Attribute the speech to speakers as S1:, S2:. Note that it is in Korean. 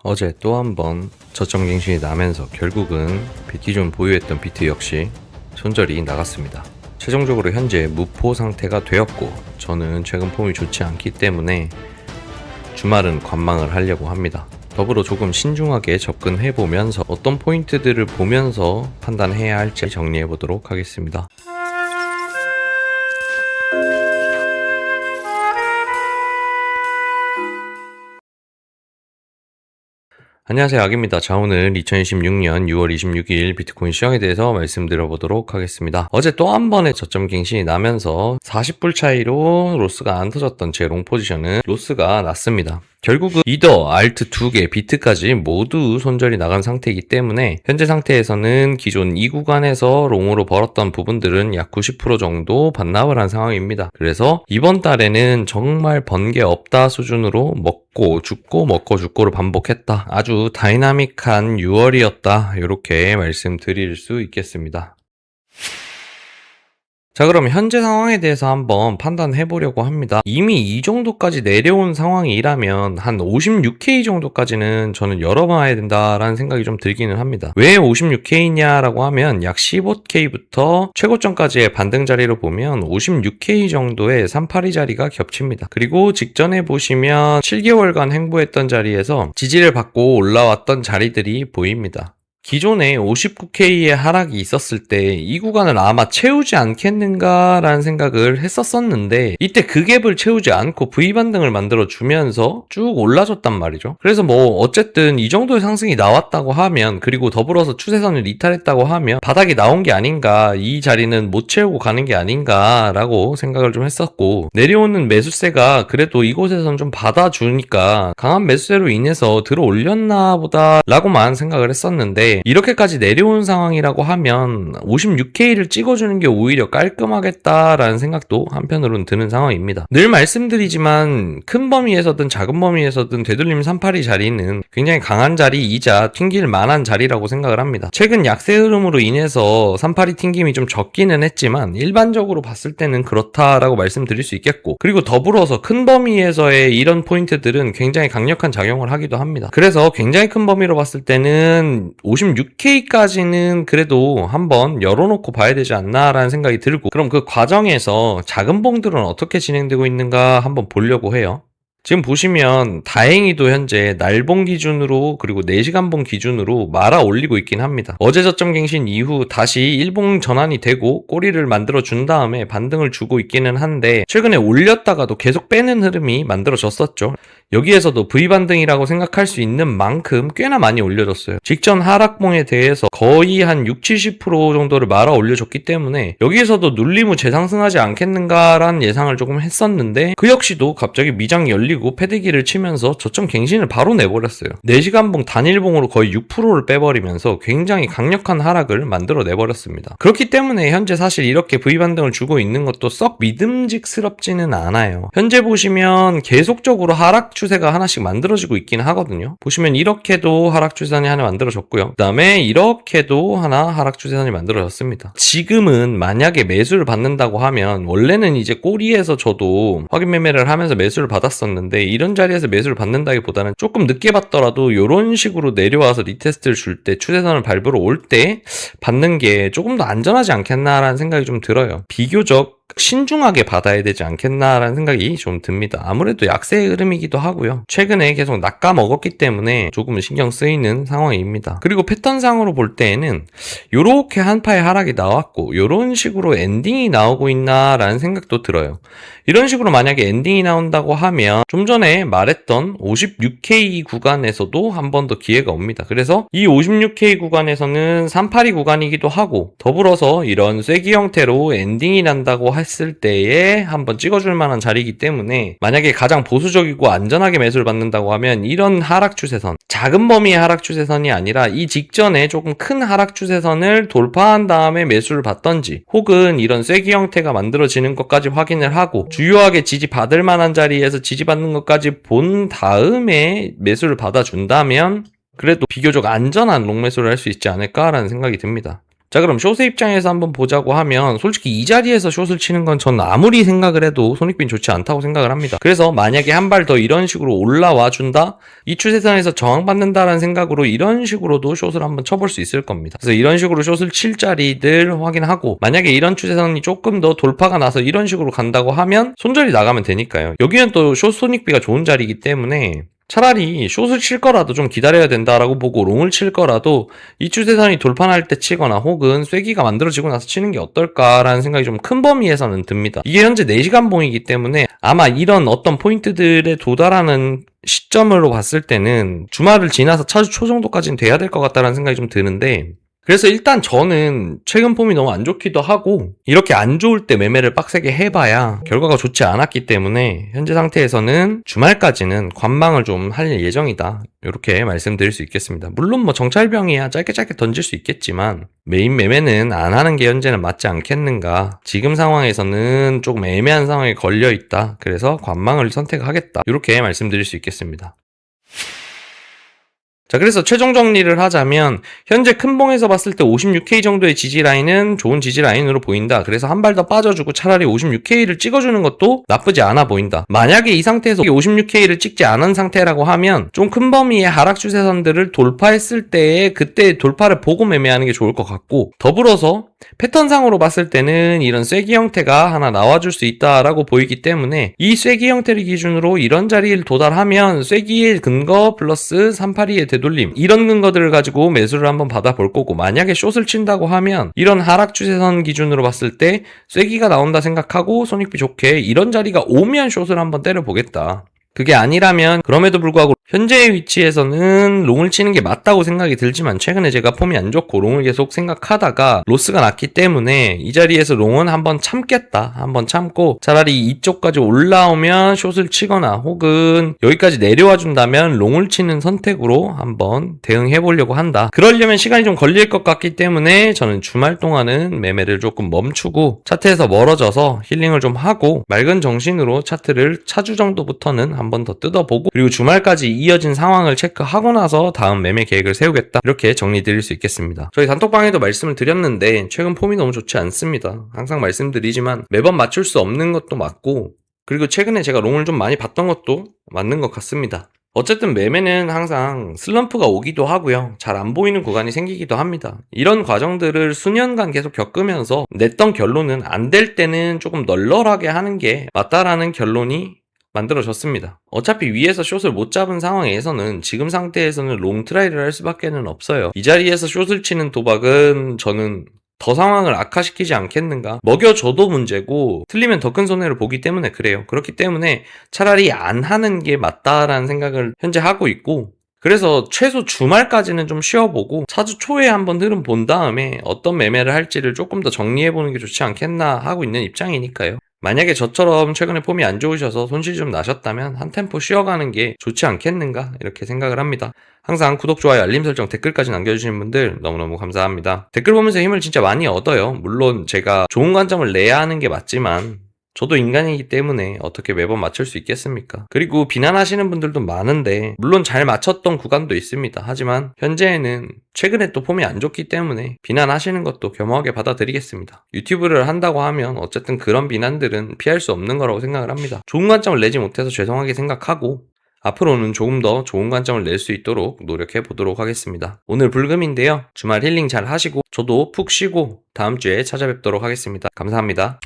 S1: 어제 또 한 번 저점 갱신이 나면서 결국은 기존 보유했던 비트 역시 손절이 나갔습니다. 최종적으로 현재 무포 상태가 되었고, 저는 최근 폼이 좋지 않기 때문에 주말은 관망을 하려고 합니다. 더불어 조금 신중하게 접근해보면서 어떤 포인트들을 보면서 판단해야 할지 정리해보도록 하겠습니다. 안녕하세요, 악입니다. 자, 오늘 2026년 6월 26일 비트코인 시황에 대해서 말씀드려보도록 하겠습니다. 어제 또 한 번의 저점 갱신이 나면서 40불 차이로 로스가 안 터졌던 제 롱 포지션은 로스가 났습니다. 결국은 이더, 알트 2개, 비트까지 모두 손절이 나간 상태이기 때문에 현재 상태에서는 기존 이 구간에서 롱으로 벌었던 부분들은 약 90% 정도 반납을 한 상황입니다. 그래서 이번 달에는 정말 번 게 없다 수준으로 먹고 죽고 먹고 죽고를 반복했다. 아주 다이나믹한 6월이었다. 이렇게 말씀드릴 수 있겠습니다. 자, 그럼 현재 상황에 대해서 한번 판단해 보려고 합니다. 이미 이 정도까지 내려온 상황이라면 한 56K 정도까지는 저는 열어봐야 된다라는 생각이 좀 들기는 합니다. 왜 56K냐라고 하면 약 15K부터 최고점까지의 반등 자리로 보면 56K 정도의 382 자리가 겹칩니다. 그리고 직전에 보시면 7개월간 횡보했던 자리에서 지지를 받고 올라왔던 자리들이 보입니다. 기존에 59K의 하락이 있었을 때 이 구간을 아마 채우지 않겠는가라는 생각을 했었었는데, 이때 그 갭을 채우지 않고 V반등을 만들어주면서 쭉 올라줬단 말이죠. 그래서 어쨌든 이 정도의 상승이 나왔다고 하면, 그리고 더불어서 추세선을 이탈했다고 하면 바닥이 나온 게 아닌가, 이 자리는 못 채우고 가는 게 아닌가라고 생각을 좀 했었고, 내려오는 매수세가 그래도 이곳에선 좀 받아주니까 강한 매수세로 인해서 들어 올렸나 보다 라고만 생각을 했었는데, 이렇게까지 내려온 상황이라고 하면 56K를 찍어주는 게 오히려 깔끔하겠다라는 생각도 한편으로는 드는 상황입니다. 늘 말씀드리지만 큰 범위에서든 작은 범위에서든 되돌림 382 자리는 굉장히 강한 자리이자 튕길 만한 자리라고 생각을 합니다. 최근 약세 흐름으로 인해서 382 튕김이 좀 적기는 했지만 일반적으로 봤을 때는 그렇다라고 말씀드릴 수 있겠고, 그리고 더불어서 큰 범위에서의 이런 포인트들은 굉장히 강력한 작용을 하기도 합니다. 그래서 굉장히 큰 범위로 봤을 때는 56K까지는 그래도 한번 열어놓고 봐야 되지 않나라는 생각이 들고, 그럼 그 과정에서 작은 봉들은 어떻게 진행되고 있는가 한번 보려고 해요. 지금 보시면 다행히도 현재 날봉 기준으로 그리고 4시간봉 기준으로 말아 올리고 있긴 합니다. 어제 저점 갱신 이후 다시 일봉 전환이 되고 꼬리를 만들어 준 다음에 반등을 주고 있기는 한데, 최근에 올렸다가도 계속 빼는 흐름이 만들어졌었죠. 여기에서도 V반등이라고 생각할 수 있는 만큼 꽤나 많이 올려줬어요. 직전 하락봉에 대해서 거의 한 60-70% 정도를 말아 올려줬기 때문에 여기에서도 눌림 후 재상승하지 않겠는가라는 예상을 조금 했었는데, 그 역시도 갑자기 미장이 열리고 패대기를 치면서 저점 갱신을 바로 내버렸어요. 4시간봉 단일봉으로 거의 6%를 빼버리면서 굉장히 강력한 하락을 만들어 내버렸습니다. 그렇기 때문에 현재 사실 이렇게 V반등을 주고 있는 것도 썩 믿음직스럽지는 않아요. 현재 보시면 계속적으로 하락 추세가 하나씩 만들어지고 있긴 하거든요. 보시면 이렇게도 하락 추세선이 하나 만들어졌고요. 그 다음에 이렇게도 하나 하락 추세선이 만들어졌습니다. 지금은 만약에 매수를 받는다고 하면, 원래는 이제 꼬리에서 저도 확인 매매를 하면서 매수를 받았었는데, 이런 자리에서 매수를 받는다기보다는 조금 늦게 받더라도 이런 식으로 내려와서 리테스트를 줄 때, 추세선을 밟으러 올 때 받는 게 조금 더 안전하지 않겠나라는 생각이 좀 들어요. 비교적 신중하게 받아야 되지 않겠나라는 생각이 좀 듭니다. 아무래도 약세의 흐름이기도 하고요. 최근에 계속 낚아 먹었기 때문에 조금은 신경 쓰이는 상황입니다. 그리고 패턴상으로 볼 때에는 요렇게 한파의 하락이 나왔고 요런 식으로 엔딩이 나오고 있나라는 생각도 들어요. 이런 식으로 만약에 엔딩이 나온다고 하면 좀 전에 말했던 56K 구간에서도 한 번 더 기회가 옵니다. 그래서 이 56K 구간에서는 382 구간이기도 하고, 더불어서 이런 쐐기 형태로 엔딩이 난다고 했을 때에 한번 찍어줄 만한 자리이기 때문에, 만약에 가장 보수적이고 안전하게 매수를 받는다고 하면 이런 하락 추세선, 작은 범위의 하락 추세선이 아니라 이 직전에 조금 큰 하락 추세선을 돌파한 다음에 매수를 받던지, 혹은 이런 쐐기 형태가 만들어지는 것까지 확인을 하고 주요하게 지지받을 만한 자리에서 지지받는 것까지 본 다음에 매수를 받아준다면 그래도 비교적 안전한 롱매수를 할 수 있지 않을까라는 생각이 듭니다. 자, 그럼 숏의 입장에서 한번 보자고 하면 솔직히 이 자리에서 숏을 치는 건 전 아무리 생각을 해도 손익빈 좋지 않다고 생각을 합니다. 그래서 만약에 한 발 더 이런 식으로 올라와 준다? 이 추세선에서 저항받는다라는 생각으로 이런 식으로도 숏을 한번 쳐볼 수 있을 겁니다. 그래서 이런 식으로 숏을 칠 자리들 확인하고, 만약에 이런 추세선이 조금 더 돌파가 나서 이런 식으로 간다고 하면 손절이 나가면 되니까요. 여기는 또 숏 손익비가 좋은 자리이기 때문에 차라리 숏을 칠 거라도 좀 기다려야 된다라고 보고 롱을 칠 거라도 이 추세선이 돌파할 때 치거나 혹은 쐐기가 만들어지고 나서 치는 게 어떨까라는 생각이 좀 큰 범위에서는 듭니다. 이게 현재 4시간 봉이기 때문에 아마 이런 어떤 포인트들에 도달하는 시점으로 봤을 때는 주말을 지나서 차주 초 정도까지는 돼야 될 것 같다라는 생각이 좀 드는데, 그래서 일단 저는 최근 폼이 너무 안 좋기도 하고 이렇게 안 좋을 때 매매를 빡세게 해봐야 결과가 좋지 않았기 때문에 현재 상태에서는 주말까지는 관망을 좀 할 예정이다, 이렇게 말씀드릴 수 있겠습니다. 물론 뭐 정찰병이야 짧게 던질 수 있겠지만 메인 매매는 안 하는 게 현재는 맞지 않겠는가, 지금 상황에서는 조금 애매한 상황에 걸려 있다, 그래서 관망을 선택하겠다, 이렇게 말씀드릴 수 있겠습니다. 자, 그래서 최종 정리를 하자면 현재 큰봉에서 봤을 때 56K 정도의 지지라인은 좋은 지지라인으로 보인다. 그래서 한 발 더 빠져주고 차라리 56K를 찍어주는 것도 나쁘지 않아 보인다. 만약에 이 상태에서 56K를 찍지 않은 상태라고 하면 좀 큰 범위의 하락 추세선들을 돌파했을 때에 그때 돌파를 보고 매매하는 게 좋을 것 같고, 더불어서 패턴상으로 봤을 때는 이런 쐐기 형태가 하나 나와줄 수 있다라고 보이기 때문에 이 쐐기 형태를 기준으로 이런 자리를 도달하면 쐐기의 근거 플러스 382의 되돌림, 이런 근거들을 가지고 매수를 한번 받아볼 거고, 만약에 숏을 친다고 하면 이런 하락 추세선 기준으로 봤을 때 쐐기가 나온다 생각하고 손익비 좋게 이런 자리가 오면 숏을 한번 때려보겠다. 그게 아니라면 그럼에도 불구하고 현재의 위치에서는 롱을 치는 게 맞다고 생각이 들지만 최근에 제가 폼이 안 좋고 롱을 계속 생각하다가 로스가 났기 때문에 이 자리에서 롱은 한번 참겠다, 한번 참고 차라리 이쪽까지 올라오면 숏을 치거나 혹은 여기까지 내려와 준다면 롱을 치는 선택으로 한번 대응해 보려고 한다. 그러려면 시간이 좀 걸릴 것 같기 때문에 저는 주말 동안은 매매를 조금 멈추고 차트에서 멀어져서 힐링을 좀 하고 맑은 정신으로 차트를 차주 정도부터는 한번 더 뜯어보고, 그리고 주말까지 이어진 상황을 체크하고 나서 다음 매매 계획을 세우겠다, 이렇게 정리 드릴 수 있겠습니다. 저희 단톡방에도 말씀을 드렸는데 최근 폼이 너무 좋지 않습니다. 항상 말씀드리지만 매번 맞출 수 없는 것도 맞고, 그리고 최근에 제가 롱을 좀 많이 봤던 것도 맞는 것 같습니다. 어쨌든 매매는 항상 슬럼프가 오기도 하고요, 잘 안 보이는 구간이 생기기도 합니다. 이런 과정들을 수년간 계속 겪으면서 냈던 결론은 안 될 때는 조금 널널하게 하는 게 맞다라는 결론이 만들어졌습니다. 어차피 위에서 숏을 못 잡은 상황에서는 지금 상태에서는 롱 트라이를 할 수밖에 없어요. 이 자리에서 숏을 치는 도박은 저는 더 상황을 악화시키지 않겠는가, 먹여줘도 문제고 틀리면 더 큰 손해를 보기 때문에 그래요. 그렇기 때문에 차라리 안 하는 게 맞다라는 생각을 현재 하고 있고, 그래서 최소 주말까지는 좀 쉬어보고 차주 초에 한번 흐름 본 다음에 어떤 매매를 할지를 조금 더 정리해보는 게 좋지 않겠나 하고 있는 입장이니까요. 만약에 저처럼 최근에 폼이 안 좋으셔서 손실 좀 나셨다면 한 템포 쉬어가는 게 좋지 않겠는가, 이렇게 생각을 합니다. 항상 구독, 좋아요, 알림 설정, 댓글까지 남겨주시는 분들 너무너무 감사합니다. 댓글 보면서 힘을 진짜 많이 얻어요. 물론 제가 좋은 관점을 내야 하는 게 맞지만 저도 인간이기 때문에 어떻게 매번 맞출 수 있겠습니까? 그리고 비난하시는 분들도 많은데 물론 잘 맞췄던 구간도 있습니다. 하지만 현재는 최근에 또 폼이 안 좋기 때문에 비난하시는 것도 겸허하게 받아들이겠습니다. 유튜브를 한다고 하면 어쨌든 그런 비난들은 피할 수 없는 거라고 생각을 합니다. 좋은 관점을 내지 못해서 죄송하게 생각하고 앞으로는 조금 더 좋은 관점을 낼 수 있도록 노력해 보도록 하겠습니다. 오늘 불금인데요, 주말 힐링 잘 하시고 저도 푹 쉬고 다음 주에 찾아뵙도록 하겠습니다. 감사합니다.